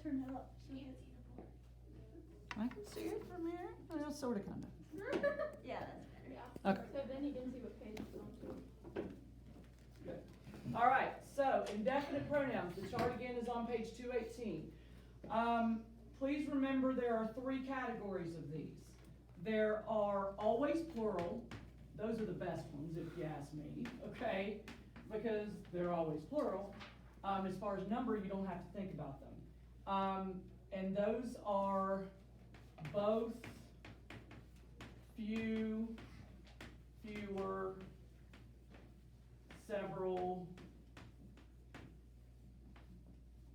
turn it up so you can see the I can see it from here. Well, sort of, kind of. board. Yeah, that's better. Yeah. Okay. So then you can see what page it's on too. Good. All right, so indefinite pronouns, the chart again is on page 218. Please remember there are three categories of these. There are always plural. Those are the best ones if you ask me, okay? Because they're always plural. As far as number, you don't have to think about them. And those are both, few, fewer, several,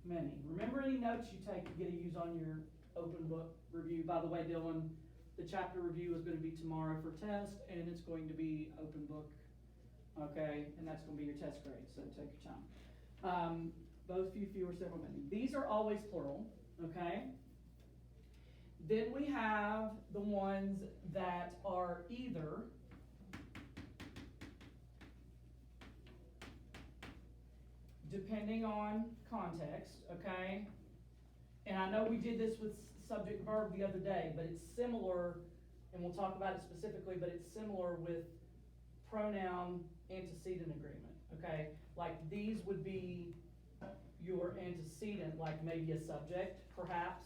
many. Remember any notes you take you get to use on your open book review. By the way, Dylan, the chapter review is going to be tomorrow for test, and it's going to be open book, okay? And that's going to be your test grade, so take your time. Both, few, fewer, several, many. These are always plural, okay? Then we have the ones that are either depending on context, okay? And I know we did this with subject verb the other day, but it's similar, and we'll talk about it specifically, but it's similar with pronoun antecedent agreement, okay? Like these would be your antecedent, like maybe a subject, perhaps,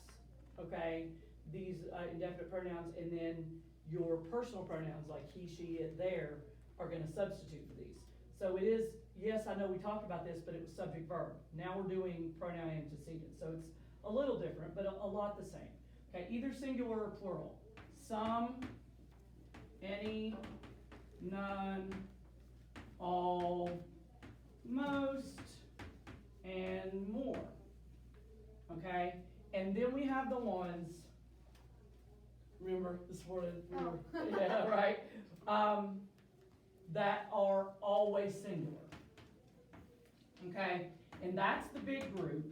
okay? These indefinite pronouns, and then your personal pronouns like he, she, it, their are gonna substitute for these. So it is, yes, I know we talked about this, but it was subject verb. Now we're doing pronoun antecedent, so it's a little different, but a lot the same. Okay, either singular or plural. Some, any, none, all, most, and more. Okay, and then we have the ones, remember this morning, yeah, right? That are always singular. Okay, and that's the big group.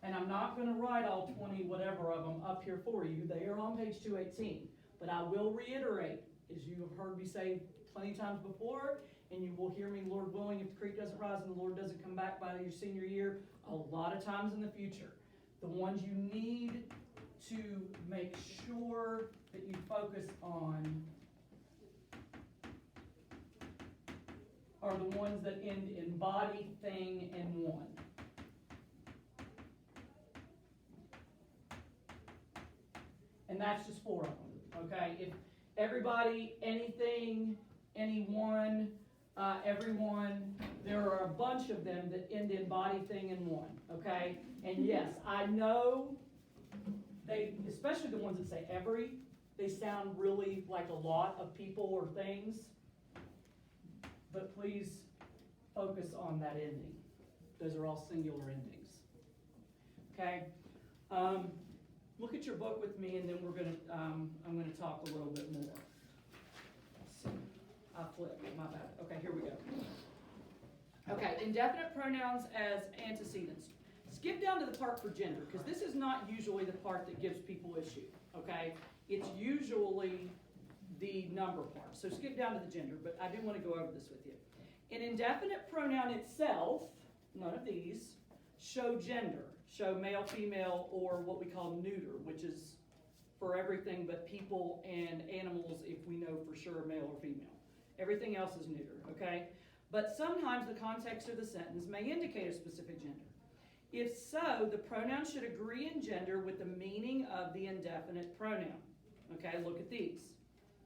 And I'm not going to write all 20 whatever of them up here for you. They are on page 218. But I will reiterate, as you have heard me say plenty of times before, and you will hear me, Lord willing, if the creek doesn't rise and the Lord doesn't come back by your senior year, a lot of times in the future. The ones you need to make sure that you focus on are the ones that end in body, thing, and one. And that's just 4 of them, okay? If everybody, anything, anyone, everyone, there are a bunch of them that end in body, thing, and one, okay? And yes, I know they, especially the ones that say every, they sound really like a lot of people or things. But please focus on that ending. Those are all singular endings. Okay? Look at your book with me, and then we're gonna, I'm gonna talk a little bit more. Let's see. I flipped, my bad. Okay, here we go. Okay, indefinite pronouns as antecedents. Skip down to the part for gender, because this is not usually the part that gives people issue, okay? It's usually the number part. So skip down to the gender, but I do want to go over this with you. An indefinite pronoun itself, none of these, show gender, show male, female, or what we call neuter, which is for everything but people and animals if we know for sure male or female. Everything else is neuter, okay? But sometimes the context of the sentence may indicate a specific gender. If so, the pronoun should agree in gender with the meaning of the indefinite pronoun. Okay, look at these.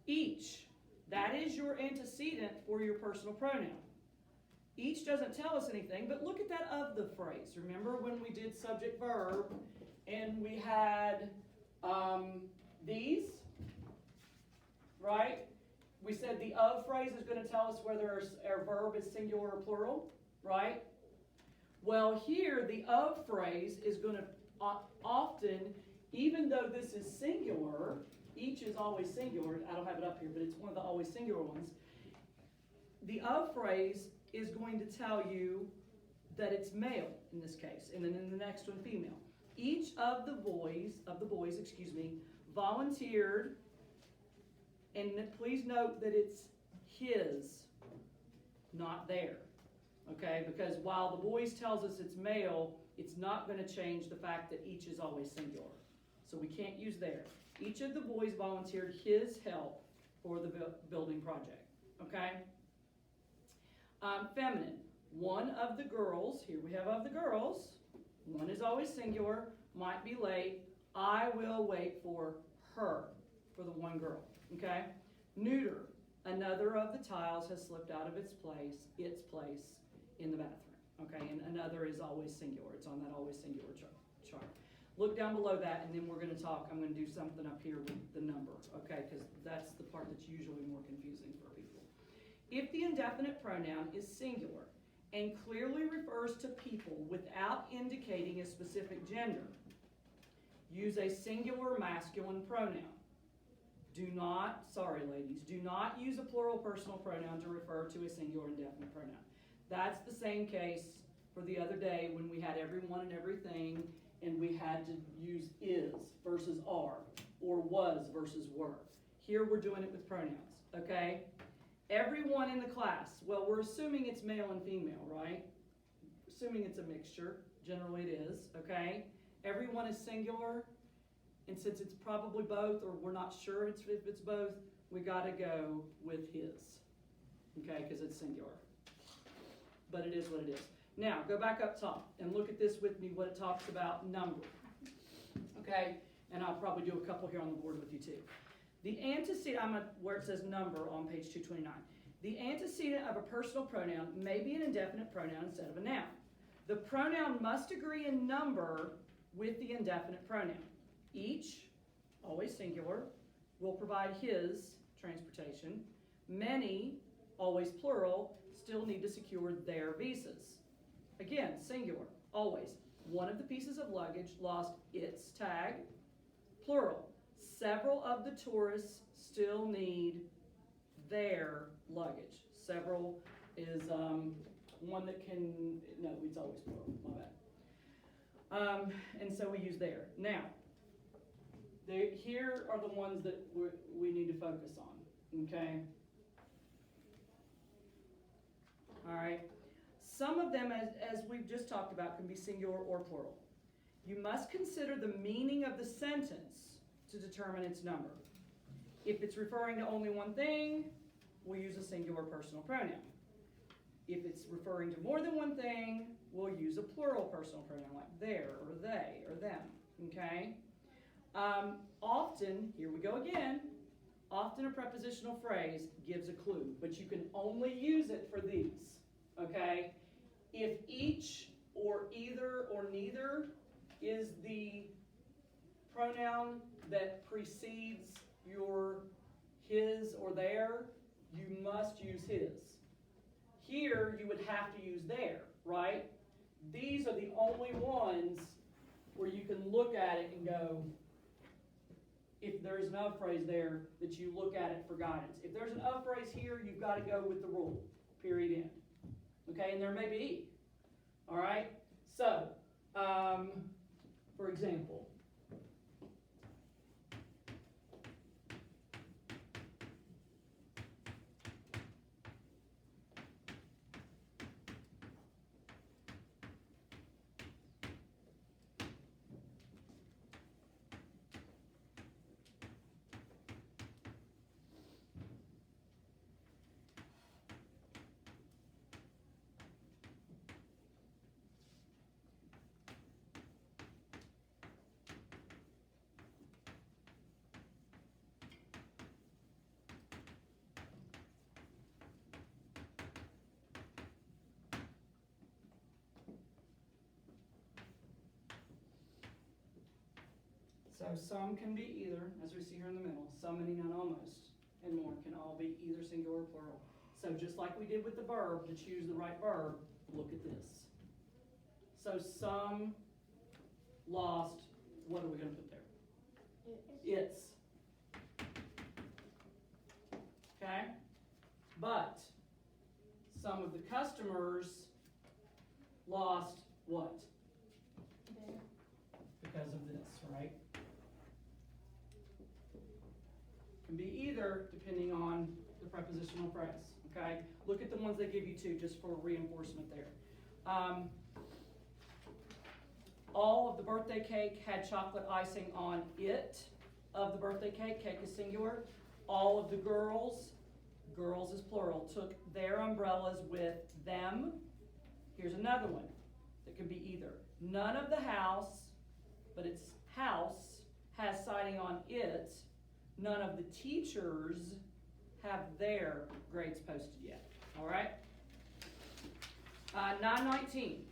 Each, that is your antecedent for your personal pronoun. Each doesn't tell us anything, but look at that of the phrase. Remember when we did subject verb and we had these, right? We said the of phrase is going to tell us whether our verb is singular or plural, right? Well, here the of phrase is going to often, even though this is singular, each is always singular. I don't have it up here, but it's one of the always singular ones. The of phrase is going to tell you that it's male in this case, and then in the next one, female. Each of the boys, volunteered, and please note that it's his, not their. okay? Because while the boys tells us it's male, it's not gonna change the fact that each is always singular. So we can't use there. Each of the boys volunteered his help for the building project, okay? Feminine, one of the girls, here we have of the girls, one is always singular, might be late, I will wait for her, for the one girl, okay? Neuter, another of the tiles has slipped out of its place in the bathroom, okay? And another is always singular, it's on that always singular chart. Look down below that, and then we're gonna talk, I'm gonna do something up here with the number, okay? Because that's the part that's usually more confusing for people. If the indefinite pronoun is singular and clearly refers to people without indicating a specific gender, use a singular masculine pronoun. Do not, sorry ladies, do not use a plural personal pronoun to refer to a singular indefinite pronoun. That's the same case for the other day when we had everyone and everything, and we had to use is versus are, or was versus were. Here we're doing it with pronouns, okay? Everyone in the class, well, we're assuming it's male and female, right? Assuming it's a mixture, generally it is, okay? Everyone is singular, and since it's probably both, or we're not sure if it's both, we gotta go with his, okay, because it's singular. But it is what it is. Now, go back up top and look at this with me, what it talks about number, okay? And I'll probably do a couple here on the board with you too. The antecedent, where it says number on page 229. The antecedent of a personal pronoun may be an indefinite pronoun instead of a noun. The pronoun must agree in number with the indefinite pronoun. Each, always singular, will provide his transportation. Many, always plural, still need to secure their visas. Again, singular, always. One of the pieces of luggage lost its tag. Plural, several of the tourists still need their luggage. Several is one that can, no, it's always plural, my bad. And so we use there. Now, here are the ones that we need to focus on, okay? All right. Some of them, as we've just talked about, can be singular or plural. You must consider the meaning of the sentence to determine its number. If it's referring to only one thing, we'll use a singular personal pronoun. If it's referring to more than one thing, we'll use a plural personal pronoun like their or they or them, okay? Often, here we go again, often a prepositional phrase gives a clue, but you can only use it for these, okay? If each or either or neither is the pronoun that precedes your his or their, you must use his. Here, you would have to use their, right? These are the only ones where you can look at it and go, if there's an of phrase there, that you look at it for guidance. If there's an of phrase here, you've got to go with the rule, period, end. Okay, and there may be, all right? So, for example, so some can be either, as we see here in the middle, some, many, none, almost, and more can all be either singular or plural. So just like we did with the verb, to choose the right verb, look at this. So some lost, what are we going to put there? It's. Okay? But some of the customers lost what? Because of this, right? Can be either, depending on the prepositional phrase, okay? Look at the ones they give you too, just for reinforcement there. All of the birthday cake had chocolate icing on it of the birthday cake. Cake is singular. All of the girls is plural, took their umbrellas with them. Here's another one that could be either. None of the house, but it's house, has siding on it. None of the teachers have their grades posted yet. All right? 919.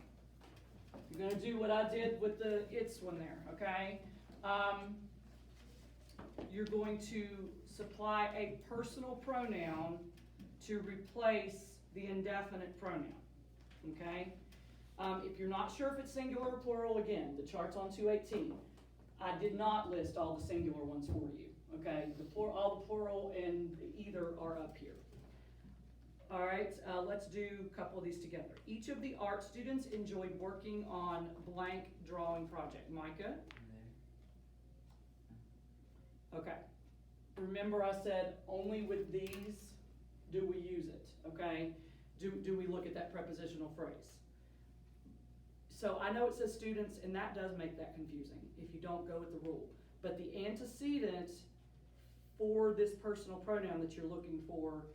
You're going to do what I did with the it's one there, okay? You're going to supply a personal pronoun to replace the indefinite pronoun, okay? If you're not sure if it's singular or plural, again, the chart's on 218. I did not list all the singular ones for you, okay? All the plural and either are up here. All right, let's do a couple of these together. Each of the art students enjoyed working on blank drawing project. Micah? Okay. Remember I said only with these do we use it, okay? Do we look at that prepositional phrase? So I know it says students, and that does make that confusing if you don't go with the rule. But the antecedent for this personal pronoun that you're looking for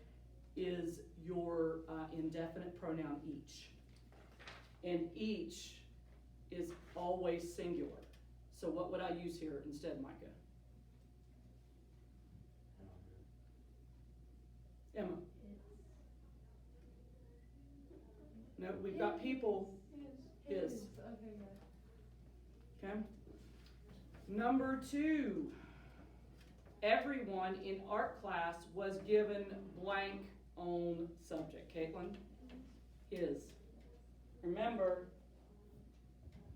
is your indefinite pronoun each. And each is always singular. So what would I use here instead, Micah? Emma? No, we've got people. His. Okay, yeah. Okay. Number 2. Everyone in art class was given blank on subject. Caitlin? His. Remember,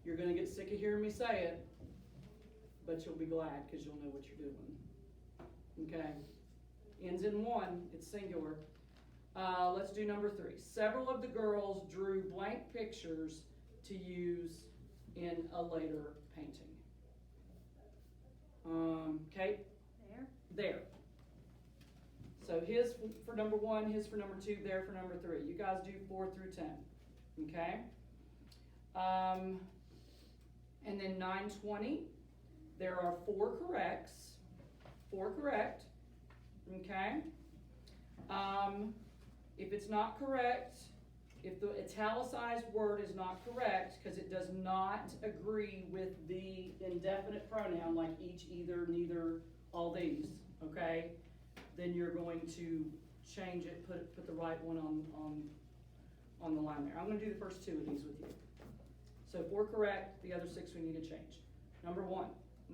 you're going to get sick of hearing me say it, but you'll be glad because you'll know what you're doing. Okay. Ends in 1. It's singular. Let's do number 3. Several of the girls drew blank pictures to use in a later painting. Kate? There. So his for number 1, his for number 2, there for number 3. You guys do 4 through 10. Okay? And then 920, there are 4 corrects. 4 correct. Okay? If it's not correct, if the italicized word is not correct, because it does not agree with the indefinite pronoun, like each, either, neither, all these, okay, then you're going to change it, put the right one on the line there. I'm going to do the first 2 of these with you. So 4 correct, the other 6 we need to change. Number 1,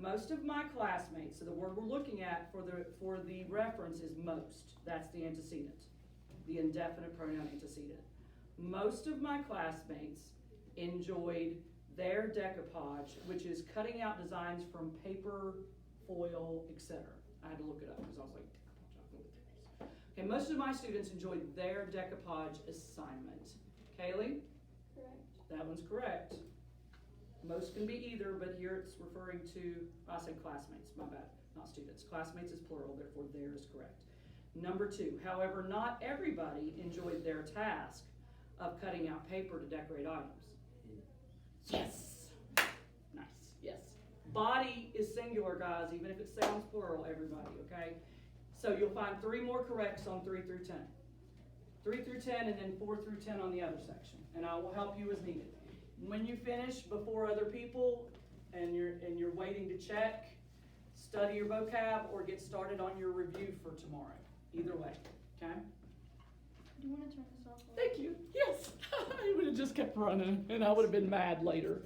most of my classmates, so the word we're looking at for the reference is most. That's the antecedent, the indefinite pronoun antecedent. Most of my classmates enjoyed their decoupage, which is cutting out designs from paper, foil, etc. I had to look it up because I was like, decoupage. Okay, most of my students enjoyed their decoupage assignment. Kaylee? Correct. That one's correct. Most can be either, but here it's referring to, I said classmates, my bad, not students. Classmates is plural, therefore there is correct. Number 2, however, not everybody enjoyed their task of cutting out paper to decorate items. Yes! Nice, yes. Body is singular, guys, even if it sounds plural, everybody, okay? So you'll find 3 more corrects on 3 through 10. 3 through 10 and then 4 through 10 on the other section, and I will help you as needed. When you finish before other people and you're waiting to check, study your vocab or get started on your review for tomorrow. Either way, okay? Do you want to turn this off? Thank you. Yes. I would have just kept running and I would have been mad later.